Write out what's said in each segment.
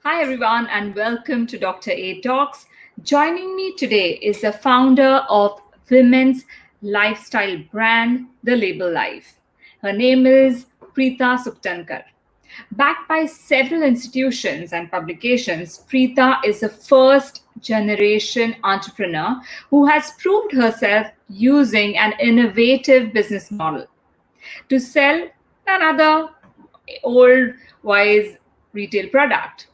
Hi, everyone, and welcome to Dr. A Talks. Joining me today is the founder of women's lifestyle brand, The Label Life. Her name is Preeta Sukhtankar. Backed by several institutions and publications, Preeta is a first generation entrepreneur who has proved herself using an innovative business model to sell another old wise retail product.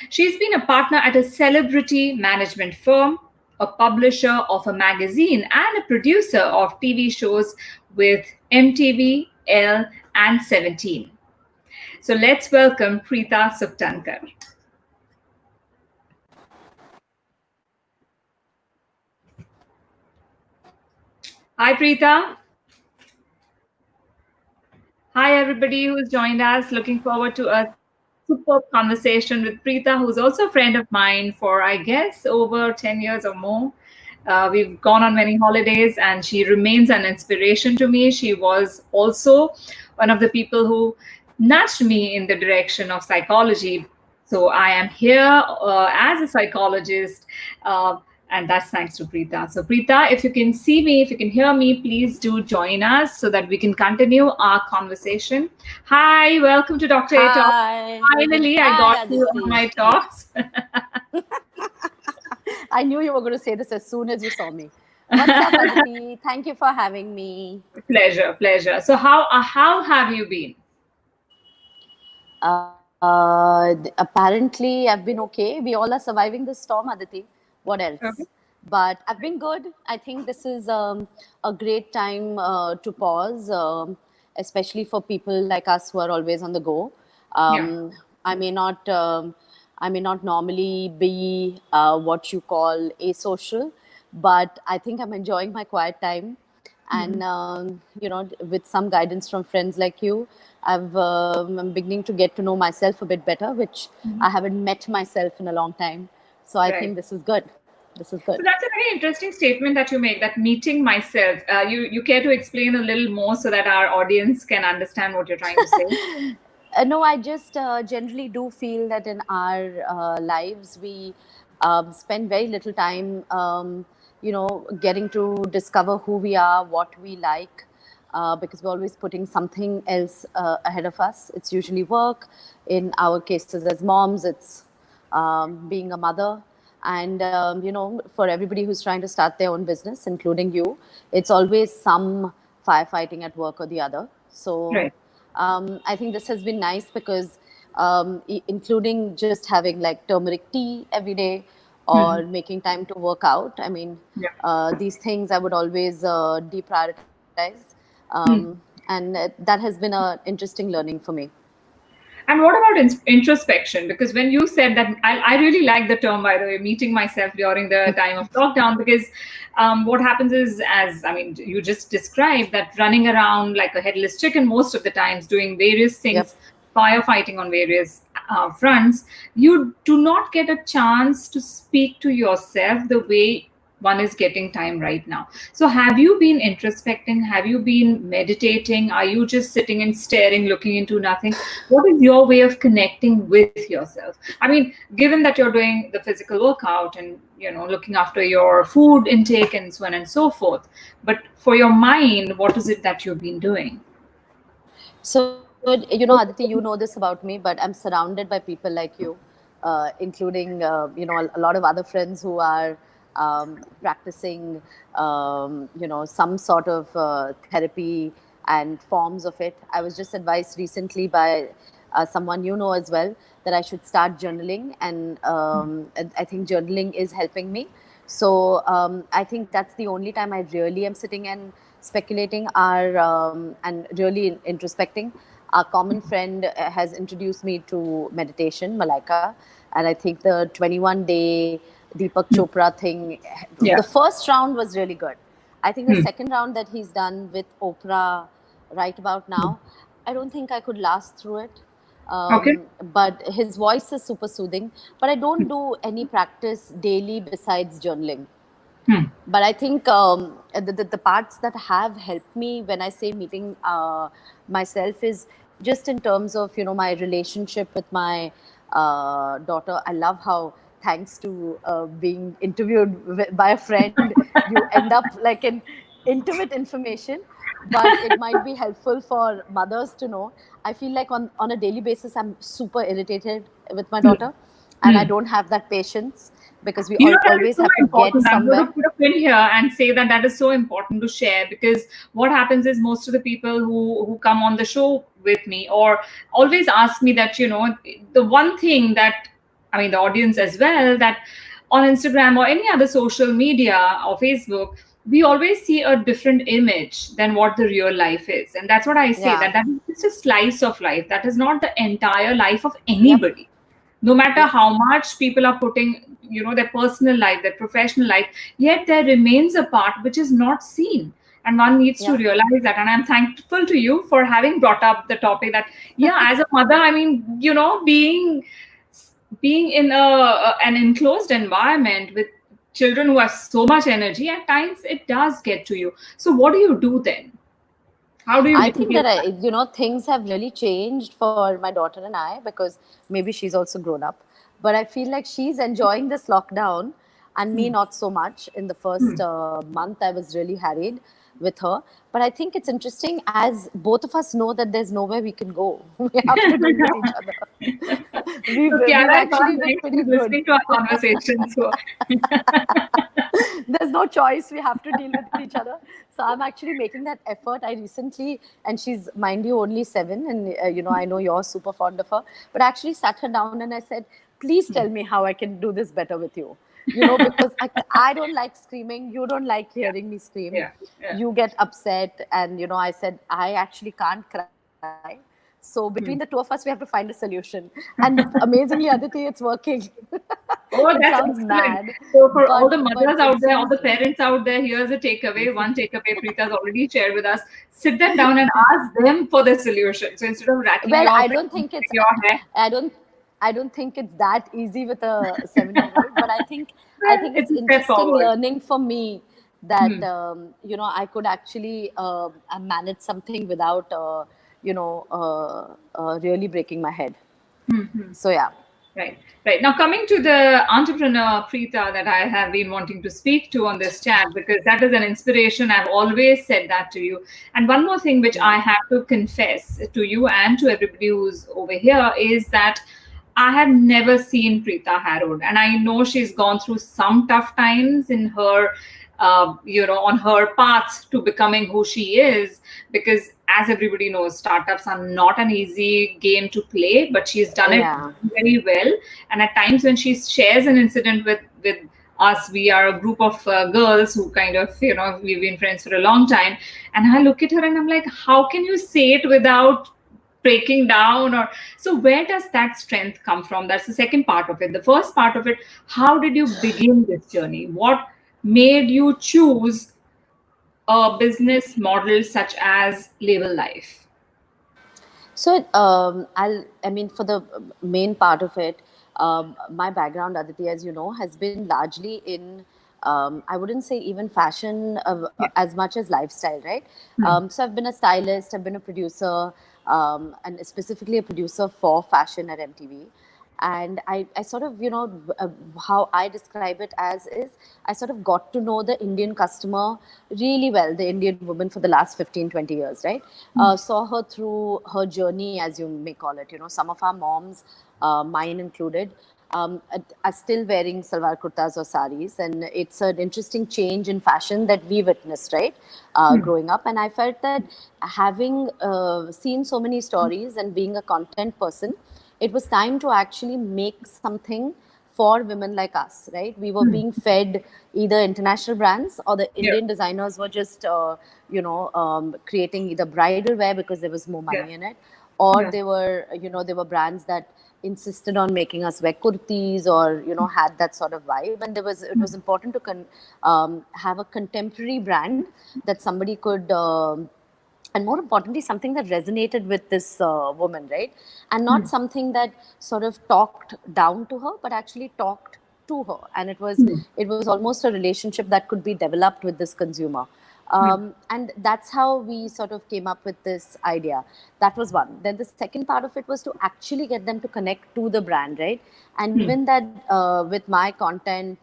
She's been a partner at a celebrity management firm, a publisher of a magazine, and a producer of TV shows with MTV, Elle, and 17. So let's welcome Preeta Sukhtankar. Hi, Preeta. Hi, everybody who's joined us. Looking forward to a superb conversation with Preeta, who's also a friend of mine for, I guess, over 10 years or more. We've gone on many holidays, and she remains an inspiration to me. She was also one of the people who nudged me in the direction of psychology. So I am here as a psychologist. And that's thanks to Preeta. So, Preeta, if you can see me, if you can hear me, please do join us so that we can continue our conversation. Hi, welcome to Dr. A Talk. Hi. Finally, I Hi, got you Aditi. on my talks. I knew you were going to say this as soon as you saw me. What's up, Aditi? Thank you for having me. Pleasure, pleasure. So, how have you been? Apparently, I've been okay. We all are surviving this storm, Aditi. What Okay. else? But I've been good. I think this is a great time to pause, especially for people like us who are always on the go. Yeah. I may not, I may not normally be what you call asocial, but I think I'm enjoying my quiet time. And with some guidance from friends like you, I'm beginning to get to know myself a bit better, which I haven't met myself in a long time. So I Right. think this is good. This is good. So that's a very interesting statement that you make. That meeting myself. You care to explain a little more so that our audience can understand what you're trying to say? No, I just generally do feel that in our lives, we spend very little time, getting to discover who we are, what we like, because we're always putting something else ahead of us. It's usually work. In our cases as moms, it's being a mother. And, for everybody who's trying to start their own business, including you, it's always some firefighting at work or the other. So, Right. I think this has been nice because, including just having like turmeric tea every day or making time to work out. I mean, Yeah. these things I would always deprioritize. And that has been an interesting learning for me. And what about introspection? Because when you said that, I really like the term, by the way, meeting myself during the time of lockdown, because what happens is, as I mean, you just described that running around like a headless chicken most of the times, doing various Yep. things, firefighting on various fronts, you do not get a chance to speak to yourself the way one is getting time right now. So have you been introspecting? Have you been meditating? Are you just sitting and staring, looking into nothing? What is your way of connecting with yourself? I mean, given that you're doing the physical workout and looking after your food intake and so on and so forth, but for your mind, what is it that you've been doing? So, Aditi, you know this about me, but I'm surrounded by people like you, including, a lot of other friends who are practicing, some sort of therapy and forms of it. I was just advised recently by someone you know as well that I should start journaling, and I think journaling is helping me. So I think that's the only time I really am sitting and speculating and really introspecting. Our common friend has introduced me to meditation, Malaika, and I think the 21-day Deepak Chopra thing, Yeah. the first round was really good. I think the second round that he's done with Oprah right about now, I don't think I could last through it. Okay. But his voice is super soothing. But I don't do any practice daily besides journaling. But I think the parts that have helped me when I say meeting myself is just in terms of my relationship with my daughter. I love how, thanks to being interviewed by a friend, you end up like in intimate information, but it might be helpful for mothers to know. I feel like on a daily basis, I'm super irritated with my daughter, and I Hmm. don't have that patience because we That is always so have to get important. I'm going somewhere. to put a pin here and say that that is so important to share, because what happens is most of the people who come on the show with me or always ask me that, the one thing that, I mean, the audience as well, that on Instagram or any other social media or Facebook, we always see a different image than what the real life is. And that's what I say, Yeah. that that is just a slice of life. That is not the entire life of Yep. anybody, no matter Yep. how much people are putting, their personal life, their professional life, yet there remains a part which is not seen, and one needs to Yeah. realize that. And I'm thankful to you for having brought up the topic, that yeah, as a mother, I mean, being in an enclosed environment with children who have so much energy, at times it does get to you. So what do you do then? How do you I think that mitigate that? things have really changed for my daughter and I, because maybe she's also grown up. But I feel like she's enjoying this lockdown, and me Hmm. not so much. In the first Hmm. month, I was really harried with her. But I think it's interesting, as both of us know that there's nowhere we can go. We have to deal with each other. So We've Kiara is actually not been there. pretty She's good. listening to our conversation. So There's no choice. We have to deal with each other. So I'm actually making that effort. I recently, and she's, mind you, only 7, and I know you're super fond of her, but I actually sat her down and I said, please tell me how I can do this better with you. Because I don't like screaming. You don't like yeah, hearing me scream. yeah, yeah. You get upset. And, I said, I actually can't cry. So between the two of us, we have to find a solution. And amazingly, Aditi, it's working. Oh, It that's sounds excellent. mad, So for all the but mothers it out there, all seems. the parents out there, here's a takeaway. One takeaway Preeta's already shared with us. Sit them down and ask them for the solution. So instead of rattling Well, your I brain, don't think it's. your hair, I don't. I don't think it's that easy with a 7-year-old. But I well, think it's it's a step interesting forward. learning for me that Hmm. I could actually manage something without really breaking my head. So yeah. Right, right. Now, coming to the entrepreneur Preeta that I have been wanting to speak to on this chat, because that is an inspiration. I've always said that to you. And one more thing which Yeah. I have to confess to you and to everybody who's over here is that I have never seen Preeta harrowed. And I know she's gone through some tough times in her, on her path to becoming who she is, because as everybody knows, startups are not an easy game to play, but she's done it Yeah. very well. And at times when she shares an incident with us, we are a group of girls who kind of, we've been friends for a long time, and I look at her and I'm like, how can you say it without breaking down? Or so where does that strength come from? That's the second part of it. The first part of it, how did you begin this journey? What made you choose a business model such as Label Life? So I mean, for the main part of it, my background, Aditi, as you know, has been largely in, I wouldn't say even fashion Yeah. as much as lifestyle, right? Hmm. So I've been a stylist, I've been a producer, and specifically a producer for fashion at MTV. And I sort of, how I describe it as is, I sort of got to know the Indian customer really well, the Indian woman, for the last 15, 20 years, right? Saw her through her journey, as you may call it. Some of our moms, mine included, are still wearing salwar kurtas or saris, and it's an interesting change in fashion that we witnessed, right, growing up. And I felt that, having seen so many stories and being a content person, it was time to actually make something for women like us, right? We were Hmm. being fed either international brands, or the Yeah. Indian designers were just, creating either bridal wear because there was more Yeah. money in it, or Yeah. they were brands that insisted on making us wear kurtis, or had that sort of vibe. And it was important to have a contemporary brand that somebody could. And more importantly, something that resonated with this woman, right? And not something that sort of talked down to her, but actually talked to her. And it was almost a relationship that could be developed with this consumer. And that's how we sort of came up with this idea. That was one. Then the second part of it was to actually get them to connect to the brand, right? And Hmm. given that with my content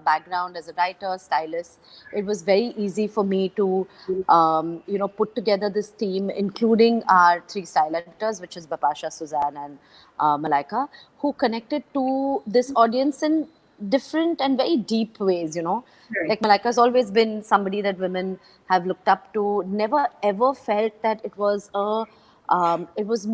background as a writer, stylist, it was very easy for me to, put together this team, including our three style editors, which is Bapasha, Suzanne, and Malaika, who connected to this audience in different and very deep ways, Right. like Malika has always been somebody that women have looked up to. Never ever felt that it was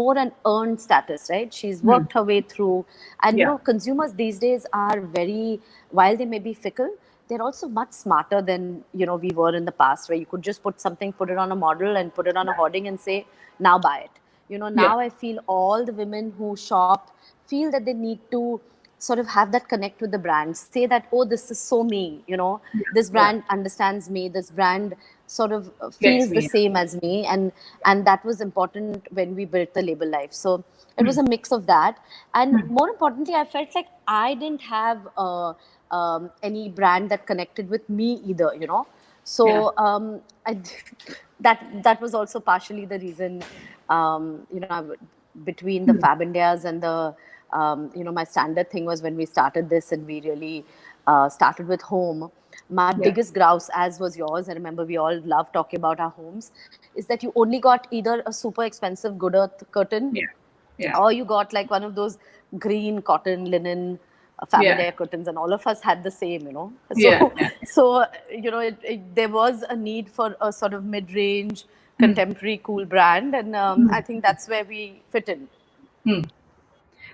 more an earned status, right? She's Hmm. worked her way through, and Yeah. consumers these days are very, while they may be fickle, they're also much smarter than we were in the past, where you could just put something, put it on a model, and put it on a hoarding, and say, now buy it. Yeah. Now I feel all the women who shop feel that they need to sort of have that connect with the brand, say that, oh, this is so me, Yeah. this Yeah. brand understands me, this brand sort of Gets feels the me. same as me. And that was important when we built the label life. So it was a mix of that. And Hmm. more importantly, I felt like I didn't have any brand that connected with me either, Yeah. so that was also partially the reason, between the Hmm. Fab Indias and the, my standard thing was when we started this and we really started with home. My Yeah. biggest grouse, as was yours, I remember we all love talking about our homes, is that you only got either a super expensive good earth curtain, Yeah. Yeah. or you got like one of those green cotton linen Yeah. Fabergé curtains, and all of us had the same, Yeah. so Yeah. so there was a need for a sort of mid-range Hmm. contemporary cool brand, and Hmm. I think that's where we fit in. Hmm.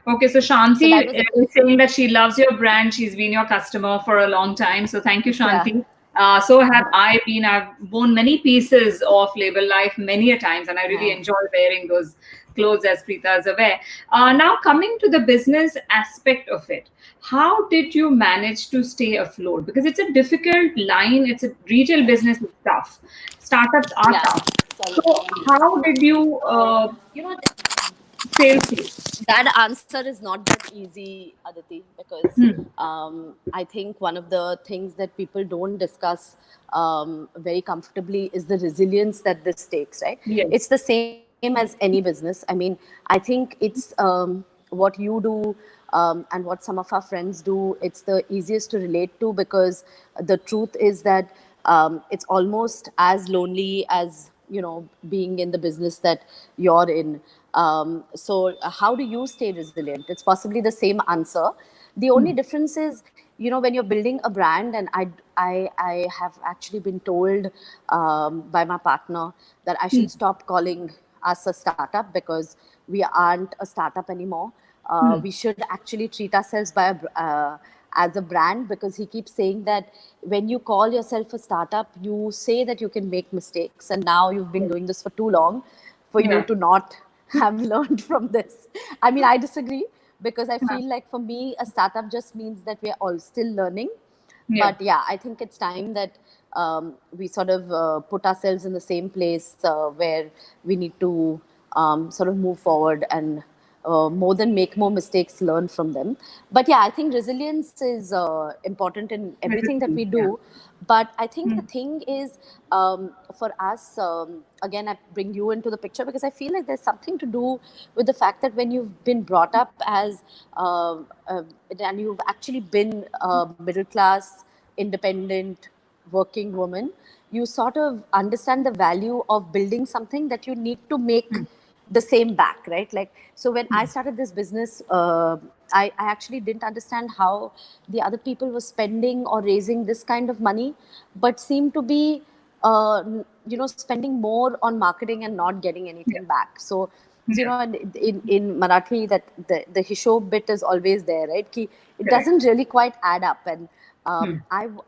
Okay, so So that Shanti was a is saying that she loves your brand. She's been your customer for a long time. So thank you, yeah. Shanti. So have I been. I've worn many pieces of Label Life many a times, and I really Yeah. enjoy wearing those clothes, as Preeta is aware. Now, coming to the business aspect of it, how did you manage to stay afloat? Because it's a difficult line. It's a retail business. It's tough. Startups are Yeah. tough. Sorry. So how did you You know, sail through? that answer is not that easy, Aditi, because Hmm. I think one of the things that people don't discuss very comfortably is the resilience that this takes, right? Yes. It's the same as any business. I mean, I think it's what you do, and what some of our friends do, it's the easiest to relate to, because the truth is that it's almost as lonely as being in the business that you're in. So how do you stay resilient? It's possibly the same answer. The only difference is, when you're building a brand, and I have actually been told by my partner that I Hmm. should stop calling us a startup, because we aren't a startup anymore. Hmm. We should actually treat ourselves as a brand, because he keeps saying that when you call yourself a startup, you say that you can make mistakes, and now you've been doing this for too long for you Yeah. to not have learned from this. I mean, I disagree, because I Yeah. feel like for me, a startup just means that we are all still learning. Yeah. But yeah, I think it's time that we sort of put ourselves in the same place where we need to sort of move forward, and more than make more mistakes, learn from them. But yeah, I think resilience is important in everything that Everything. we Yeah. do. But I think Hmm. the thing is, for us, again, I bring you into the picture, because I feel like there's something to do with the fact that when you've been brought up as, and you've actually been a middle class, independent, working woman, you sort of understand the value of building something that you need to make the same back, right? Like, so when I started this business, I actually didn't understand how the other people were spending or raising this kind of money, but seemed to be, spending more on marketing and not getting Yeah. anything back. So, Yeah. and in Marathi, that the hishob bit is always there, right? Ki it Correct. doesn't really quite add up. And Hmm.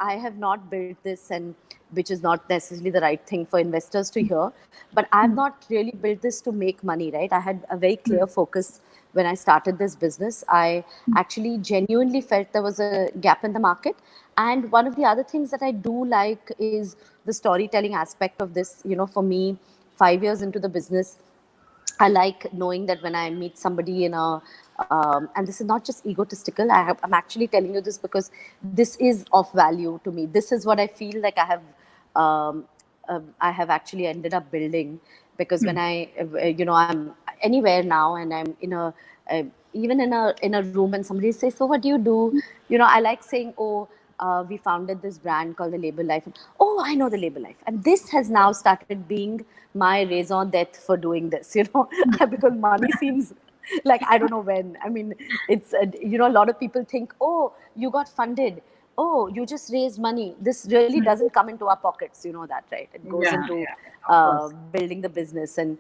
I have not built this, and which is not necessarily the right thing for investors to hear. But I've not really built this to make money, right? I had a very clear focus when I started this business. I actually genuinely felt there was a gap in the market. And one of the other things that I do like is the storytelling aspect of this. For me, 5 years into the business, I like knowing that when I meet somebody in a, and this is not just egotistical, I'm actually telling you this because this is of value to me. This is what I feel like I have um, I have actually ended up building, because when I'm anywhere now and I'm in uh, even in a room and somebody says, so what do you do? I like saying, oh, we founded this brand called the Label Life. And, oh, I know the Label Life. And this has now started being my raison d'etre for doing this, because money seems like, I don't know when. I mean, it's, a lot of people think, oh, you got funded. Oh, you just raised money. This really doesn't come into our pockets. You know that, right? It goes Yeah, into yeah, of course. building the business. And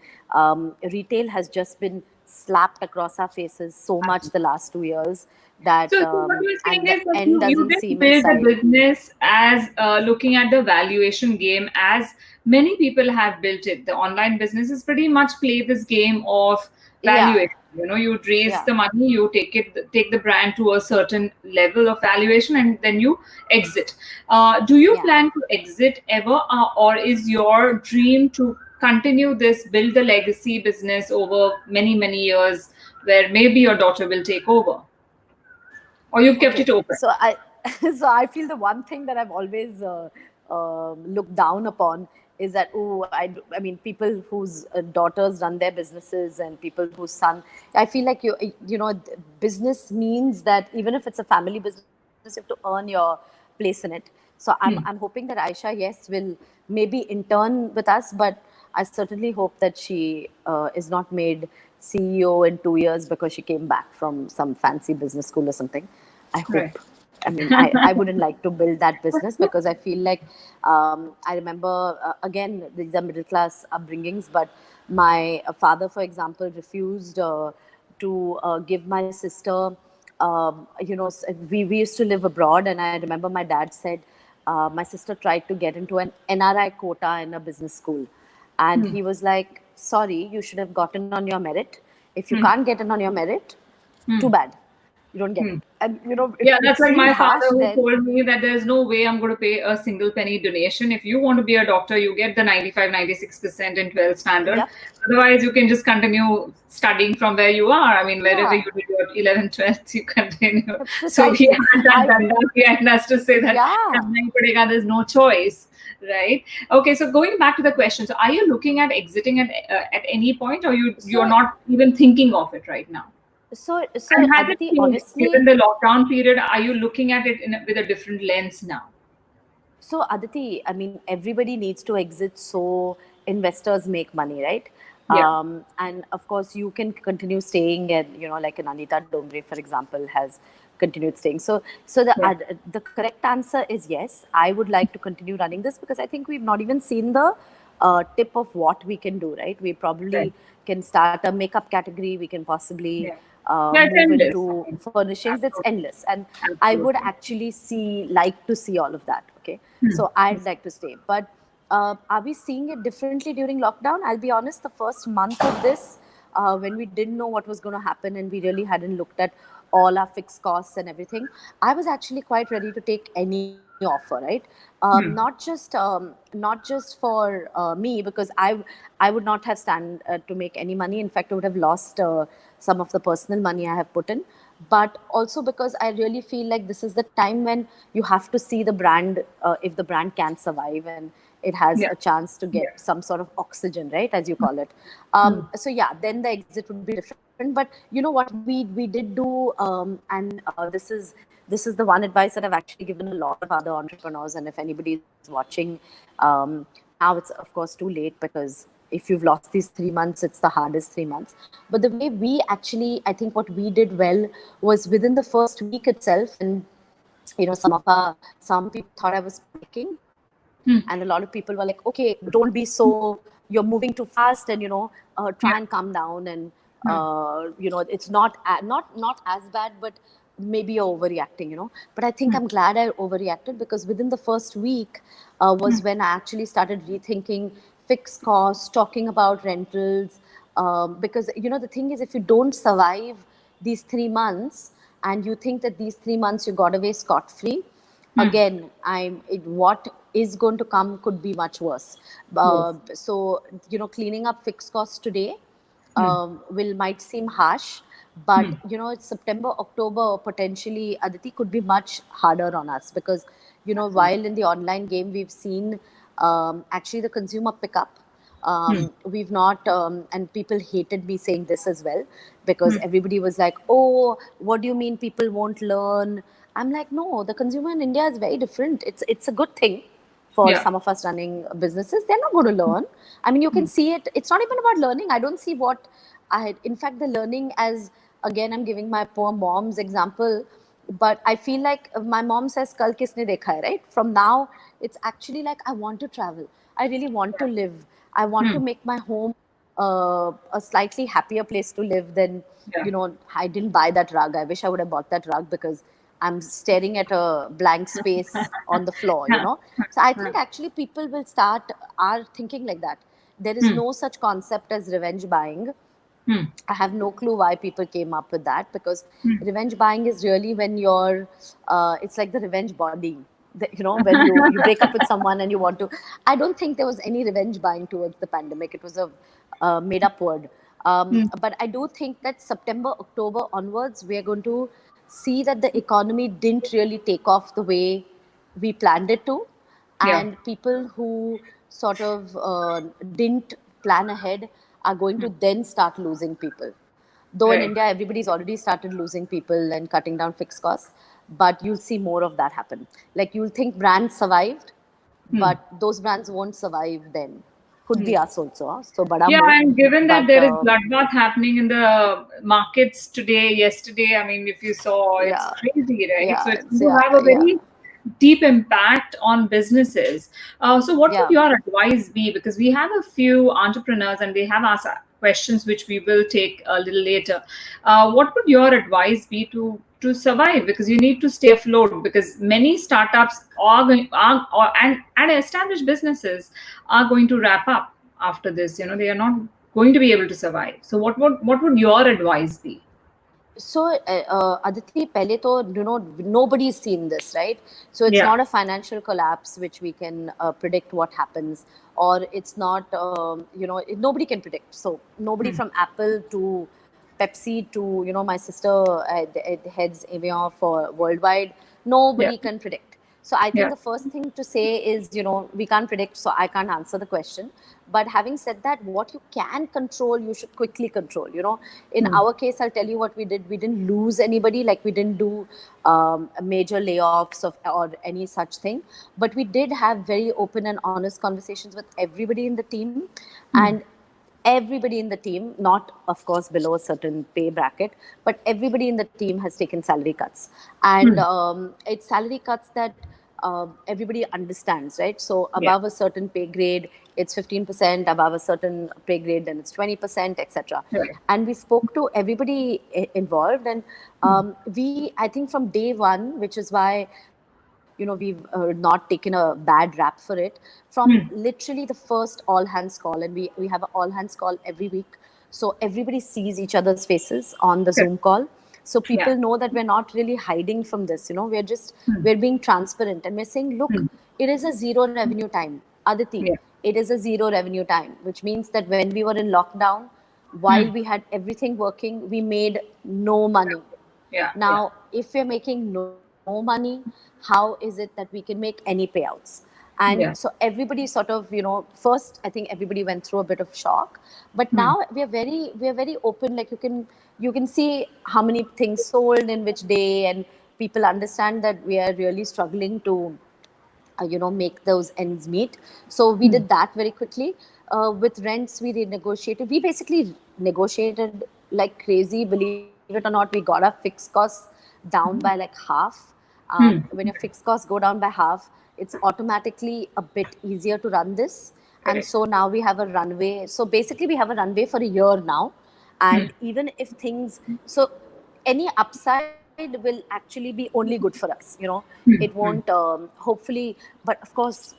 retail has just been slapped across our faces so much the last 2 years that, So what you're saying and the is that end you doesn't didn't seem in build the sight. business as looking at the valuation game as many people have built it. The online businesses pretty much play this game of Yeah, valuation. You raise yeah, the money, you take the brand to a certain level of valuation, and then you exit. Do you yeah. plan to exit ever, or is your dream to continue this, build the legacy business over many many years, where maybe your daughter will take over? Or you've kept Okay, it open? so I so I feel the one thing that I've always looked down upon is that, I mean, people whose daughters run their businesses and people whose son. I feel like business means that even if it's a family business, you have to earn your place in it. So I'm Hmm. hoping that Aisha, yes, will maybe intern with us, but I certainly hope that she is not made CEO in 2 years because she came back from some fancy business school or something. I Right. hope. I mean, I wouldn't like to build that business, because I feel like, I remember, again, these are middle class upbringings, but my father, for example, refused to give my sister, we used to live abroad, and I remember my dad said, my sister tried to get into an NRI quota in a business school. And Hmm. he was like, sorry, you should have gotten on your merit. If you Hmm. can't get in on your merit, too Hmm. bad, you don't get it. Hmm. And Yeah, it that's like seemed my harsh father who then. told me that there's no way I'm going to pay a single penny donation. If you want to be a doctor, you get the 95, 96% in 12 standard. Yep. Otherwise, you can just continue studying from where you are. I mean, wherever Yeah. you did your 11, 12, you continue. So he Precisely. had that done. He had us to say that Yeah. "Karna hi padega," there's no choice, right? Okay, so going back to the question, so are you looking at exiting at any point, or you're So, not even thinking of it right now? so And has it Aditi, changed honestly, given the lockdown period? Are you looking at it with a different lens now? so Aditi, I mean, everybody needs to exit so investors make money, right? Yeah, And of course, you can continue staying, and like an Anita Dombre, for example, has continued staying. So yeah, the correct answer is yes. I would like to continue running this, because I think we've not even seen the tip of what we can do, right? We right. probably can start a makeup category. We can possibly Yeah, yeah, it's move endless. I into mean, furnishings. It's absolutely, endless, and I would absolutely. actually like to see all of that. Okay, Hmm. so I'd like to stay, but are we seeing it differently during lockdown? I'll be honest, the first month of this, when we didn't know what was going to happen and we really hadn't looked at all our fixed costs and everything, I was actually quite ready to take any offer, right? Hmm. Not just for me, because I would not have stand to make any money. In fact, I would have lost some of the personal money I have put in, but also because I really feel like this is the time when you have to see the brand, if the brand can survive and it has Yeah, a chance to get yeah. some sort of oxygen, right, as you call it. Hmm. So yeah, then the exit would be different. But what we did do, and this is the one advice that I've actually given a lot of other entrepreneurs. And if anybody is watching, now it's of course too late, because if you've lost these 3 months, it's the hardest 3 months. But the way we actually, I think what we did well was within the first week itself, and some people thought I was panicking, Hmm. and a lot of people were like, okay, don't be so, you're moving too fast, and try Yeah. and calm down, and Hmm. it's not as bad, but maybe you're overreacting. But I think Hmm. I'm glad I overreacted, because within the first week was when I actually started rethinking fixed costs, talking about rentals, because the thing is, if you don't survive these 3 months and you think that these 3 months you got away scot free, Hmm. again, what is going to come could be much worse. Yes. So cleaning up fixed costs today Hmm. will might seem harsh, Hmm. but it's September, October, potentially, Aditi, could be much harder on us, because Absolutely. while in the online game we've seen actually the consumer pickup. We've not, and people hated me saying this as well, because everybody was like, oh, what do you mean people won't learn? I'm like, no, the consumer in India is very different. It's a good thing for Yeah. some of us running businesses. They're not going to learn. I mean, you can see it. It's not even about learning. I don't see what in fact, the learning as, again, I'm giving my poor mom's example, but I feel like my mom says, Kal kisne dekha hai, right? From now, it's actually like, I want to travel. I really want to live. I want to make my home a slightly happier place to live than, Yeah. I didn't buy that rug. I wish I would have bought that rug because I'm staring at a blank space on the floor. So I think actually people are thinking like that. There is no such concept as revenge buying. I have no clue why people came up with that, because revenge buying is really when it's like the revenge body. When you break up with someone and you want to. I don't think there was any revenge buying towards the pandemic. It was a made up word. But I do think that September, October onwards, we are going to see that the economy didn't really take off the way we planned it to. Yeah. And people who sort of didn't plan ahead are going to then start losing people. Though in Right. India, everybody's already started losing people and cutting down fixed costs, but you'll see more of that happen. Like, you'll think brands survived, but those brands won't survive then. Could be us also. So, bada Yeah, move. and given that But there is bloodbath happening in the markets today, yesterday, I mean, if you saw, it's yeah, crazy, right? So yeah, it's it's, going to yeah, have a yeah, very deep impact on businesses. So, what would yeah. your advice be? Because we have a few entrepreneurs and they have asked questions which we will take a little later. What would your advice be to survive? Because you need to stay afloat. Because many startups are going and established businesses are going to wrap up after this. They are not going to be able to survive. So, what would your advice be? So, Aditi, pehle to, nobody's seen this, right? So it's Yeah. not a financial collapse which we can predict what happens, or it's not, nobody can predict. So nobody from Apple to Pepsi to, my sister heads Avion for worldwide, Yeah. nobody can predict. So I think Yeah. the first thing to say is, we can't predict, so I can't answer the question. But having said that, what you can control, you should quickly control. In our case, I'll tell you what we did. We didn't lose anybody, like we didn't do major layoffs or any such thing. But we did have very open and honest conversations with everybody in the team. And everybody in the team, not of course below a certain pay bracket, but everybody in the team has taken salary cuts. And it's salary cuts that everybody understands, right? So Yeah. above a certain pay grade, it's 15%, above a certain pay grade, then it's 20%, etc. Right. And we spoke to everybody involved. And I think from day one, which is why we've not taken a bad rap for it, from literally the first all hands call. And we have an all hands call every week, so everybody sees each other's faces on the Correct. Zoom call. So Yeah. people know that we're not really hiding from this. We're being transparent, and we're saying, look, it is a zero revenue time, Aditi. Yeah. It is a zero revenue time, which means that when we were in lockdown, while we had everything working, we made no money. Yeah. Yeah. Now, if we're making no money, how is it that we can make any payouts? And so Yeah. everybody sort of, first, I think everybody went through a bit of shock, but now we are very open. Like, you can see how many things sold in which day, and people understand that we are really struggling to make those ends meet. So we did that very quickly. With rents, we renegotiated. We basically negotiated like crazy. Believe it or not, we got our fixed costs down by like half. When your fixed costs go down by half, it's automatically a bit easier to run this. And Correct. so now we have a runway. So basically, we have a runway for a year now. And even if things, so any upside will actually be only good for us. It won't, hopefully. But of course,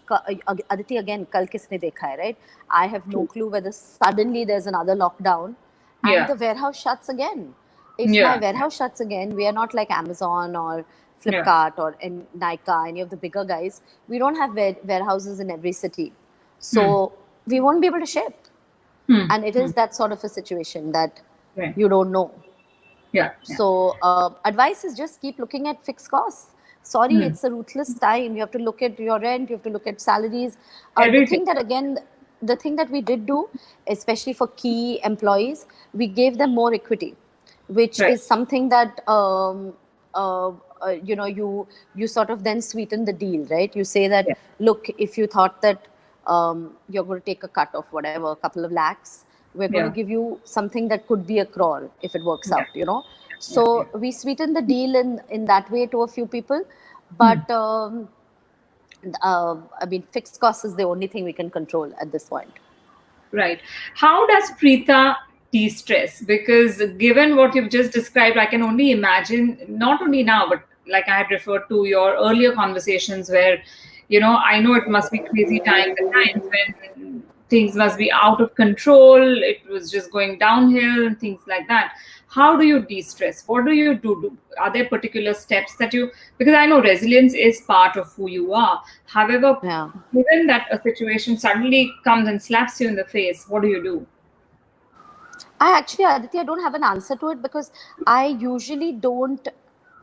Aditi, again, kal kisne dekha hai, right? I have no clue whether suddenly there's another lockdown and Yeah. the warehouse shuts again. If my Yeah. warehouse shuts again, we are not like Amazon or Yeah. Flipkart or Nykaa, any of the bigger guys. We don't have warehouses in every city. So we won't be able to ship. And it is that sort of a situation that Right. you don't know. Yeah. Yeah. So advice is just keep looking at fixed costs. Sorry, Hmm. it's a ruthless time. You have to look at your rent, you have to look at salaries. The Everything. thing that, again, the thing that we did do, especially for key employees, we gave them more equity, which Right. is something that uh, you sort of then sweeten the deal, right? You say that, Yeah. look, if you thought that you're going to take a cut of whatever, a couple of lakhs, we're going to Yeah. give you something that could be a crore if it works Yeah. out, you know. Yeah. Yeah. So we sweeten the deal in that way to a few people, Hmm. but I mean, fixed cost is the only thing we can control at this point. Right. How does Preeta de-stress? Because given what you've just described, I can only imagine, not only now, but like I had referred to your earlier conversations where, I know it must be crazy times at times when things must be out of control, it was just going downhill and things like that. How do you de-stress? What do you do? Are there particular steps that you, because I know resilience is part of who you are. However, Yeah. given that a situation suddenly comes and slaps you in the face, what do you do? I actually, Aditi, I don't have an answer to it because I usually don't.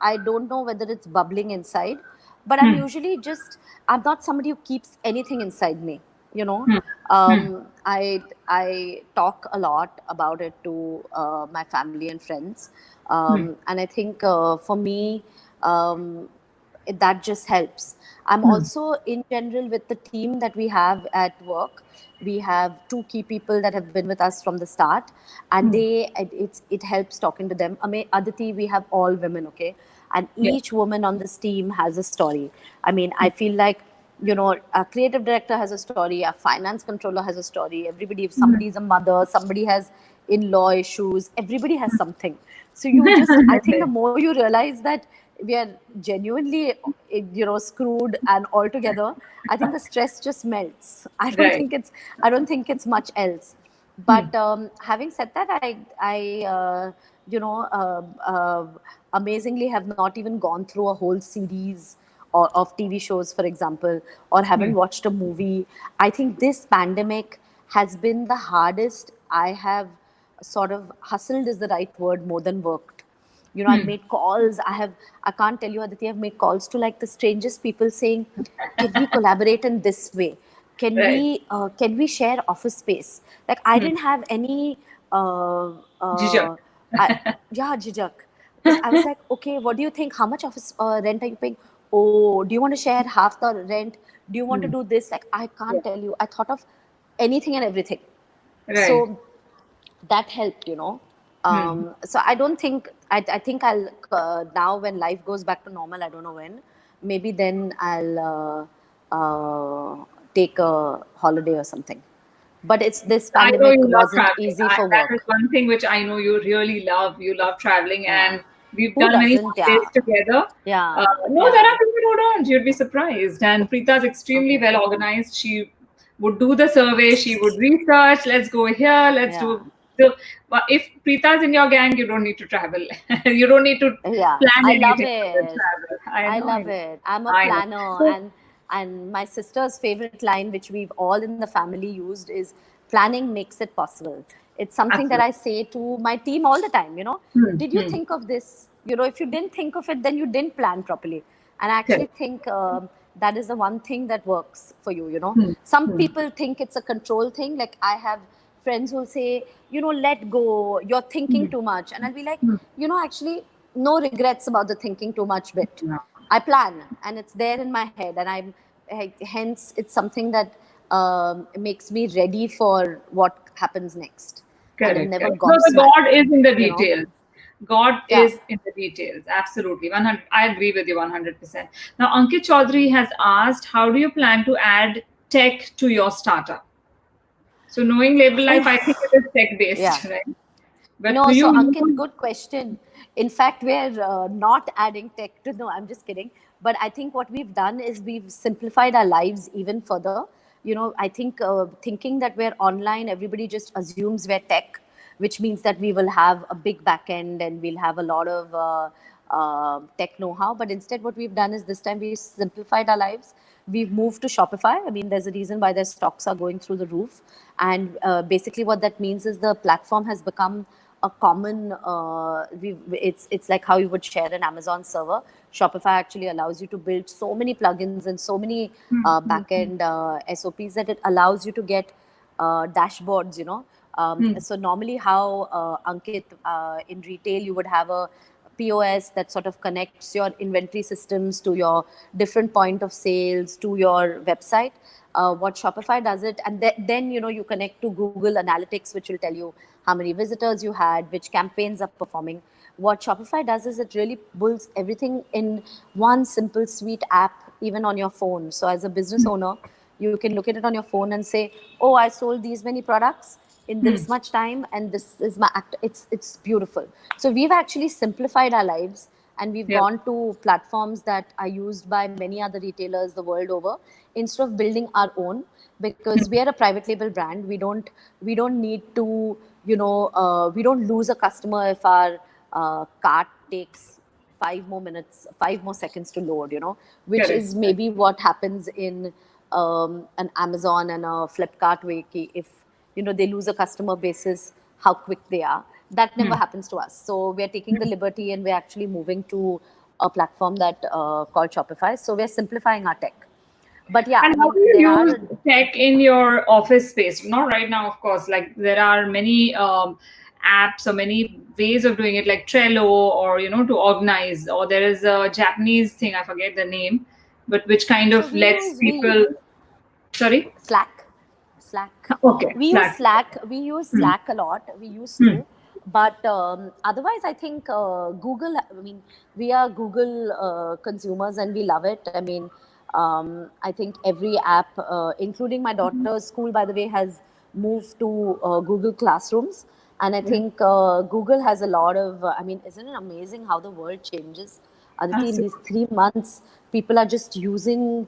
I don't know whether it's bubbling inside, but I'm Hmm. usually just. I'm not somebody who keeps anything inside me. You know, Hmm. Hmm. I talk a lot about it to my family and friends, Hmm. and I think for me, um, that just helps. I'm Hmm. also, in general, with the team that we have at work. We have two key people that have been with us from the start, and Hmm. it helps talking to them. I mean, Aditi, we have all women, okay, and Yeah. each woman on this team has a story. I mean, I feel like, a creative director has a story, a finance controller has a story. Everybody, if Hmm. somebody is a mother, somebody has in-law issues, everybody has something. So you just, I think the more you realize that we are genuinely, screwed and all together, I think the stress just melts. Right. I don't think it's much else. Hmm. But having said that, I you know amazingly have not even gone through a whole series of TV shows, for example, or Hmm. haven't watched a movie. I think this pandemic has been the hardest. I have sort of hustled, is the right word, more than worked. I've Hmm. made calls. I can't tell you, Aditi, I've made calls to like the strangest people saying, can we collaborate in this way? Right. Can we share office space? Like, I Hmm. didn't have any Jijak. I, yeah, jijak. Because I was like, okay, what do you think? How much office rent are you paying? Oh, do you want to share half the rent? Do you want to Hmm. do this? Like, I Yeah. can't tell you. I thought of anything and everything. Right. So that helped, Hmm. so I don't think, I think I'll now, when life goes back to normal, I don't know when, maybe then I'll take a holiday or something. But it's, this I know pandemic you love wasn't traveling. easy for That is work. one thing which I know you really love. You love traveling, Yeah. and we've Who done many doesn't? holidays Yeah. together. Yeah. No, there Yeah. are people who don't. You'd be surprised. And Preeta is extremely Okay. well organized. She would do the survey. She would research. Let's go here. Let's Yeah. do. So, but if Preeta's in your gang, you don't need to travel. You don't need to Yeah, plan I love anything for the it. travel. I I know. I love know. it. I'm a I know. planner, So, and my sister's favorite line, which we've all in the family used, is planning makes it possible. It's something that absolutely. I say to my team all the time. Hmm. Did you Hmm. think of this? If you didn't think of it, then you didn't plan properly. And I actually Correct. think that is the one thing that works for you. Hmm. Some Hmm. people think it's a control thing. Like, I have friends who'll say, let go, you're thinking Hmm. too much. And I'll be like, Hmm. actually, no regrets about the thinking too much bit. No. I plan, and it's there in my head, and hence it's something that makes me ready for what happens next. And I'm Correct, never correct. No, the gobsmacked, God is in the you know. details. God Yeah. is in the details. Absolutely. 100, I agree with you 100%. Now, Ankit Chaudhary has asked, how do you plan to add tech to your startup? So, knowing Label Life, I think it is tech Yeah. based, right? But No, do so you Ankit, use? good question. In fact, we're not adding tech to, no, I'm just kidding. But I think what we've done is we've simplified our lives even further. I think thinking that we're online, everybody just assumes we're tech, which means that we will have a big back end and we'll have a lot of tech know-how. But instead, what we've done is this time we've simplified our lives. We've moved to Shopify. I mean, there's a reason why their stocks are going through the roof. And basically, what that means is the platform has become a common. It's like how you would share an Amazon server. Shopify actually allows you to build so many plugins and so many backend SOPs that it allows you to get dashboards. So normally, how Ankit, in retail, you would have a POS that sort of connects your inventory systems to your different point of sales to your website. What Shopify does it, and then you connect to Google Analytics, which will tell you how many visitors you had, which campaigns are performing. What Shopify does is it really builds everything in one simple, sweet app, even on your phone. So as a business owner, you can look at it on your phone and say, "Oh, I sold these many products in this much time, and this is my act." It's beautiful. So we've actually simplified our lives, and we've Yeah. gone to platforms that are used by many other retailers the world over, instead of building our own, because we are a private label brand. We don't need to, we don't lose a customer if our cart takes 5 more minutes, 5 more seconds to load, which Correct. is maybe what happens in an Amazon and a Flipkart way. If they lose a customer basis how quick they are, that never happens to us. So we're taking the liberty, and we're actually moving to a platform that called Shopify. So we're simplifying our tech. But yeah, And I how mean, do you there use are. tech in your office space? Not right now, of course. Like there are many apps or many ways of doing it, like Trello, or to organize. Or there is a Japanese thing, I forget the name, but which kind So of we lets use we people. Sorry. Slack. Slack. Okay, We use Slack. Slack. We use Hmm. Slack a lot. We used Hmm. to. But otherwise, I think Google, I mean, we are Google consumers and we love it. I mean, I think every app, including my daughter's school, by the way, has moved to Google Classrooms. And I Yeah, think Google has a lot of, I mean, isn't it amazing how the world changes? Aditi, in these absolutely. 3 months, people are just using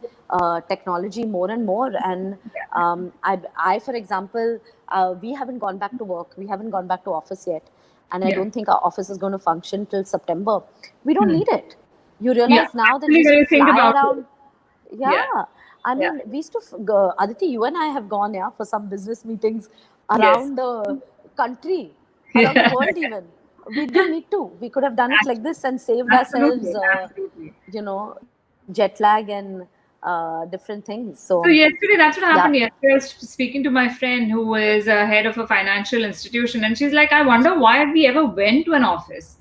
technology more and more. And Yeah. for example, we haven't gone back to work. We haven't gone back to office yet. And I Yeah. don't think our office is going to function till September. We don't Hmm. need it. You Yeah. realize now that we Actually, used when to you think fly about around. it, Yeah. yeah, I yeah, mean, we used to go, Aditi, you and I have gone, yeah, for some business meetings yes, around the country, around the yeah, world even. We didn't need to. We could have done it like this and saved ourselves, absolutely, absolutely. jet lag and different things. So, So yesterday, that's what yeah, happened. Yesterday, I was speaking to my friend who is a head of a financial institution, and she's like, "I wonder why we ever went to an office."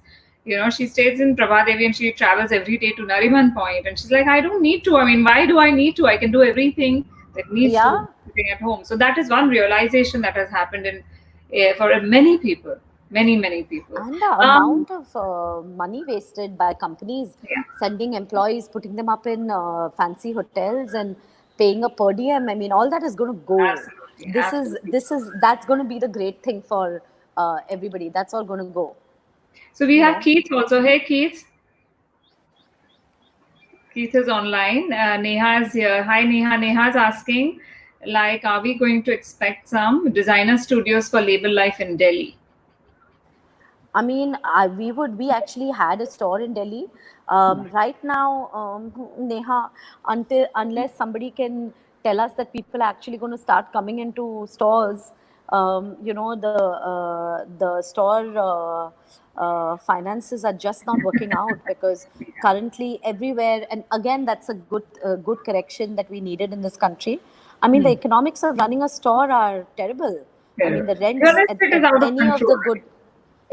She stays in Prabhadevi and she travels every day to Nariman Point, and she's like, "I don't need to. I mean, why do I need to? I can do everything that needs to be yeah. sitting at home." So that is one realization that has happened for many people, many people. And the Um, amount of money wasted by companies yeah, sending employees, putting them up in fancy hotels and paying a per diem. I mean, all that is going to go. absolutely, absolutely. That's going to be the great thing for everybody. That's all going to go. So we You have know. Keith also. Hey, Keith. Keith is online. Neha is here. Hi, Neha. Neha's asking, like, are we going to expect some designer studios for label life in Delhi? I mean, we actually had a store in Delhi. Right now, Neha, unless somebody can tell us that people are actually going to start coming into stores, the store finances are just not working out, because currently everywhere, and again, that's a good correction that we needed in this country. I mean, the economics of running a store are terrible. I mean, Terrible. the To be rents honest, it is at out of any of control. the good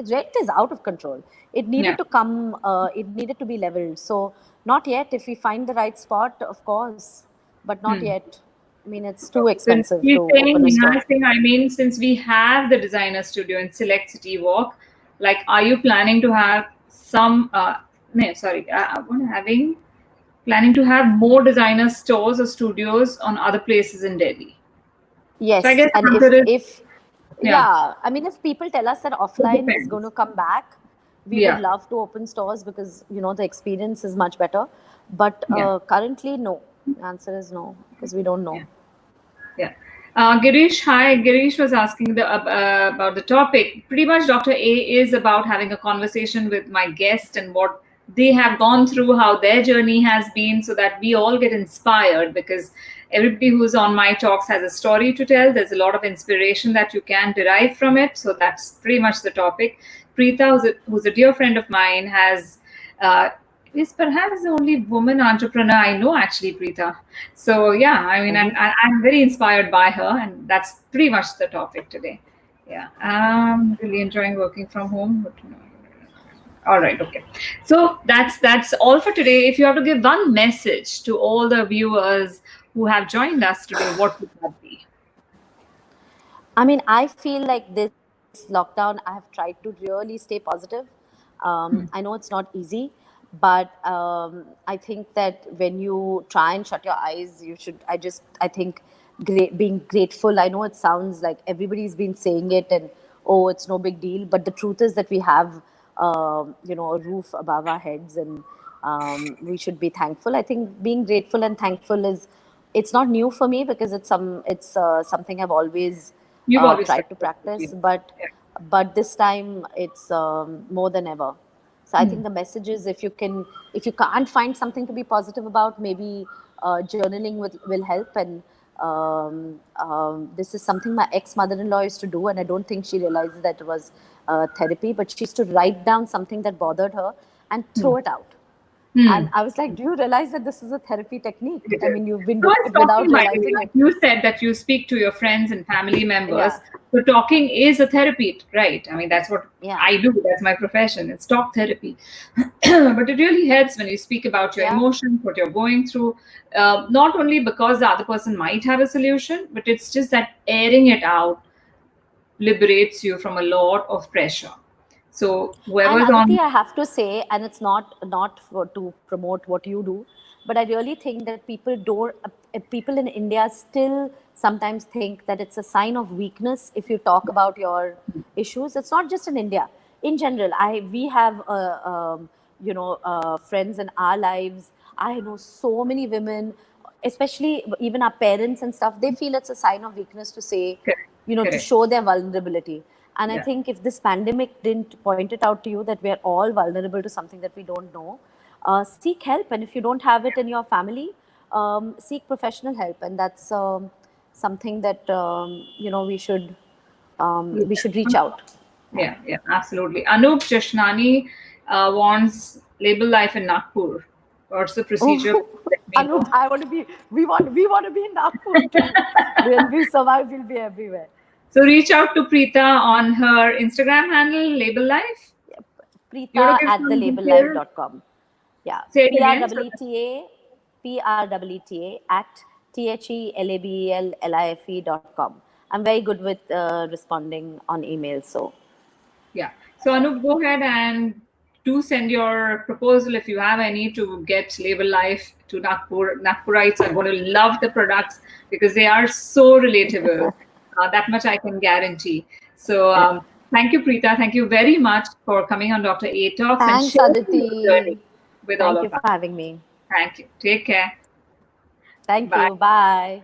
rent is out of control. It Yeah. needed to come, it needed to be leveled. So, not yet. If we find the right spot, of course, but not Hmm. yet. I mean, it's too So expensive he's to saying, open a store. Neha is saying, I mean, since we have the designer studio in Select City Walk, like, are you planning to have some, no, sorry, what having, planning to have more designer stores or studios on other places in Delhi? So I Yes, guess and the answer is, yeah, yeah, I mean, if people tell us that it offline is going depends. to come back, we would Yeah, love to open stores, because the experience is much better. But yeah, currently, no. The answer is no, because we don't yeah. know. Yeah. Girish, hi. Girish was asking about the topic. Pretty much, Dr. A is about having a conversation with my guest and what they have gone through, how their journey has been, so that we all get inspired. Because everybody who's on my talks has a story to tell. There's a lot of inspiration that you can derive from it. So that's pretty much the topic. Preeta, who's a dear friend of mine, uh, is perhaps the only woman entrepreneur I know, actually, Preeta. So yeah, I mean, I'm very inspired by her, and that's pretty much the topic today. Yeah, I'm really enjoying working from home. But, all right, okay. So that's all for today. If you have to give one message to all the viewers who have joined us today, what would that be? I mean, I feel like this lockdown, I have tried to really stay positive. I know it's not easy, but I think that when you try and shut your eyes, you should. I think, being grateful. I know it sounds like everybody's been saying it, and oh, it's no big deal. But the truth is that we have, a roof above our heads, and we should be thankful. I think being grateful and thankful is. It's not new for me because it's something I've always You've always tried tried to to practice, achieve. Yeah. but this time it's more than ever. So I think the message is, if you can't find something to be positive about, maybe journaling will help. And this is something my ex-mother-in-law used to do, and I don't think she realized that it was therapy. But she used to write down something that bothered her and throw it out. And I was like, do you realize that this is a therapy technique? It I is. mean, you've been So doing it's it talking, without by the way, realizing like it. you said that you speak to your friends and family members. Yeah. So talking is a therapy, right? I mean, that's what Yeah. I do. That's my profession. It's talk therapy. But it really helps when you speak about your Yeah. emotions, what you're going through. Not only because the other person might have a solution, but it's just that airing it out liberates you from a lot of pressure. So And whoever's Aditi, on, I have to say, and it's not for to promote what you do, but I really think that people in India still sometimes think that it's a sign of weakness if you talk about your issues. It's not just in India. In general, we have friends in our lives. I know so many women, especially even our parents and stuff. They feel it's a sign of weakness to say, correct, to correct. show their vulnerability. And I Yeah. think if this pandemic didn't point it out to you that we are all vulnerable to something that we don't know, seek help. And if you don't have it in your family, seek professional help. And that's something that we should reach out. Yeah. Yeah, yeah, absolutely. Anup Jashnani wants label life in Nagpur. What's the procedure? Oh, Let me know. Anup, I want to be. We want to be in Nagpur too. When we survive, we'll be everywhere. So reach out to Preeta on her Instagram handle, Label Life. You want Preeta to give at some details? thelabellife.com. Yeah, Say it again. So PREETA, PREETA at THELABELLIFE.com. I'm very good with responding on email. So, yeah. So Anup, go ahead and do send your proposal if you have any to get Label Life to Nagpur. Nagpurites are going to love the products because they are so relatable. That much I can guarantee. So thank you, Preeta. Thank you very much for coming on Dr. A Talks and thanks, sharing your journey Aditi. with all Thank of you for us. having me. Thank you. Take care. Thank Bye. you. Bye.